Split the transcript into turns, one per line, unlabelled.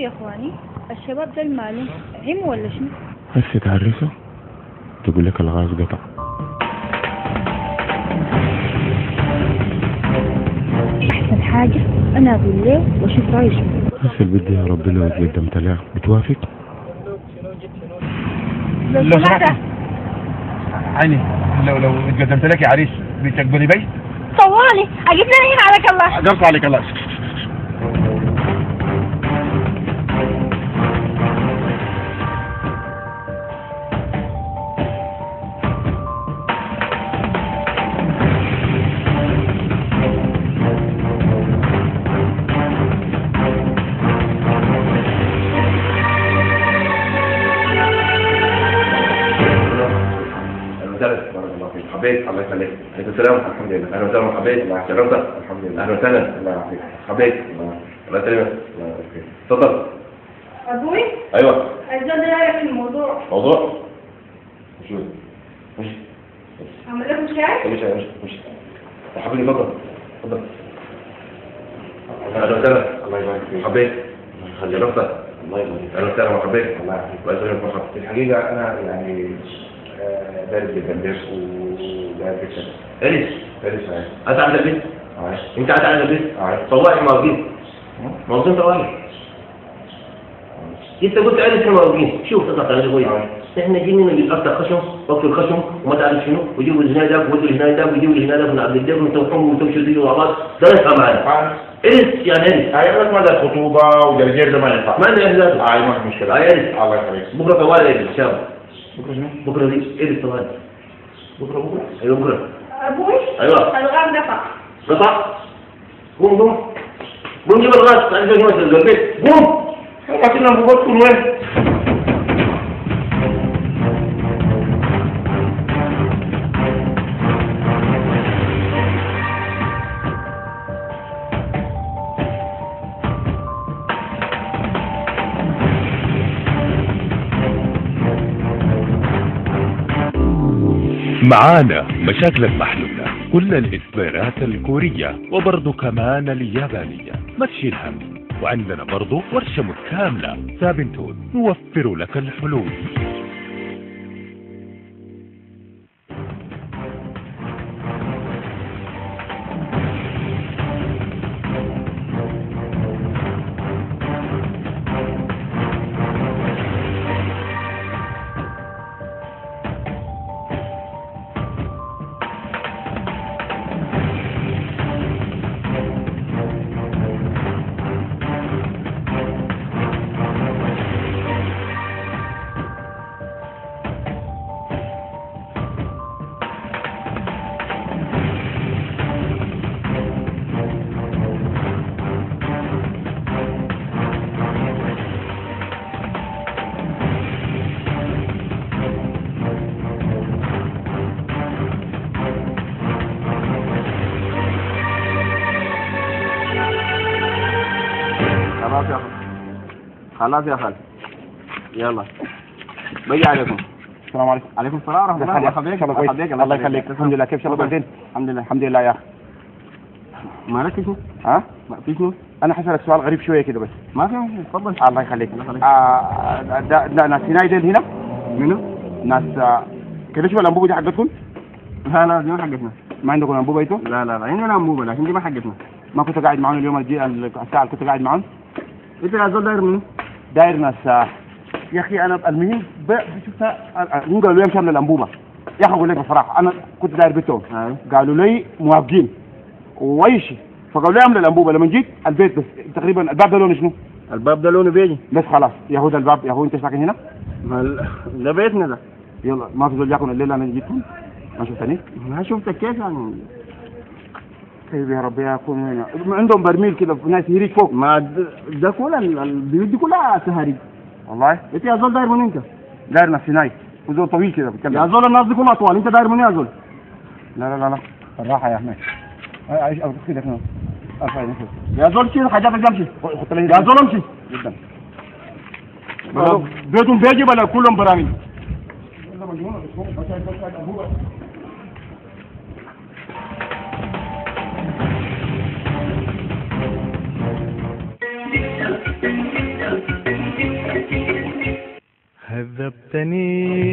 يا اخواني، الشباب ده المالي هم ولا شنو؟
هسه تعرفه تقول لك الغاز قطع.
احسن حاجة انا اقول له واشوف رايه شنو.
هسه بدي يا رب لو قدمت لها بتوافق؟
لو سمحت
عيني لو اتقدمت لك يا عريس بتقبلي بي؟
طوالي اجيب لنا هنا عليك الله.
قرص عليك الله. حبيت الله يخليك. عليكم السلام. الحمد لله. اهلا وسهلا حبيت. الله يشرفك. الحمد لله. اهلا وسهلا. الله يعافيك حبيت. الله يسلمك. الله يعافيك. تفضل.
ابوي
ايوه.
عايز اعرف الموضوع.
موضوع؟ شو؟ مش
اعمل لكم شاي؟
مش يا حبيبي تفضل. تفضل. اهلا وسهلا. الله يبارك فيك. حبيت. شرفتك. الله يبارك فيك. اهلا وسهلا حبيت. الله يعافيك. الله يسلمك مرحبا. الحقيقه انا يعني دارس جدا درس ودارس جدا. دارس انت على البيت؟ انت قاعد على البيت؟ طوالي موجودين طوالي. انت قلت عرس موجودين. شوف تطلع على شوي. احنا جينا بنقطع خشم وقت الخشم وما تعرف شنو ويجيبوا الجنادك ويودوا الجنادك ويجيبوا الجنادك من عبد الجبر وتوحهم وتمشوا دي مع بعض. ده ينفع معنا. ارث يعني ارث.
ايوه ما ده خطوبه وجرجير ده ما ينفع.
ما عندنا احزاب.
ما في مشكله.
ارث.
الله يخليك.
بكره طوالي ان شاء الله.
بكره شنو؟
بكره دي ارث طوالي. بكره ايوه بكره.
ابوي
ايوه
الغاب دفع.
قطع. قوم جيب الغاز. عايز اجي مثلا البيت. قوم.
لكن ابو بكر وين؟
معانا مشاكلك محلولة، كل الإصدارات الكورية وبرضو كمان اليابانية، ما تشيل هم. وعندنا برضو ورشة متكاملة سابنتون نوفر لك الحلول.
خلاص يا خالد يلا بيجي عليكم.
السلام عليكم.
عليكم السلام ورحمه الله.
مرحبا. الله يخليك. الحمد لله. كيف شغلك بعدين؟
الحمد لله
يا اخي.
مالك شنو؟
ها؟
ما في شنو؟
انا حسألك سؤال غريب شويه كده بس.
ما في مشكله تفضل.
الله يخليك. ده ناس هنا ديل هنا؟
منو؟
ناس كده شو الانبوبه دي حقتكم؟
لا دي ما حقتنا.
ما عندكم انبوبه انتوا؟
لا عندنا انبوبه لكن دي ما حقتنا.
ما كنت قاعد معاهم اليوم الساعه اللي كنت قاعد معاهم؟
انت يا زول داير منو؟
داير ناس يا اخي انا المهم شفتها هم قالوا لي امشي من الانبوبه. يا اخي اقول لك بصراحه انا كنت داير بيتهم. قالوا لي موافقين ويشي فقالوا لي اعمل الانبوبه. لما جيت البيت بس تقريبا الباب ده لونه شنو؟
الباب ده لونه بيجي
بس خلاص يا هو ده الباب. يا هو انت ساكن هنا؟
ده بيتنا ده.
يلا ما في زول ياكل الليله انا جيتهم ما شفتني؟
ما شفتك كيف يعني؟
طيب يا رب يكون هنا عندهم برميل كده ناس يريك فوق.
ما ده كل البيوت دي كلها سهري
والله.
انت يا زول داير من انت؟
داير ناس هناك وزول طويل كده بتكلم.
يا زول الناس دي كلها اطوال. انت داير من يا زول؟
لا بالراحه يا احمد. عايش او كده هنا.
يا زول شيل حاجاتك امشي. يا زول امشي
جدا.
بيتهم بيجي ولا كلهم برامج؟
Thank you. عذبتني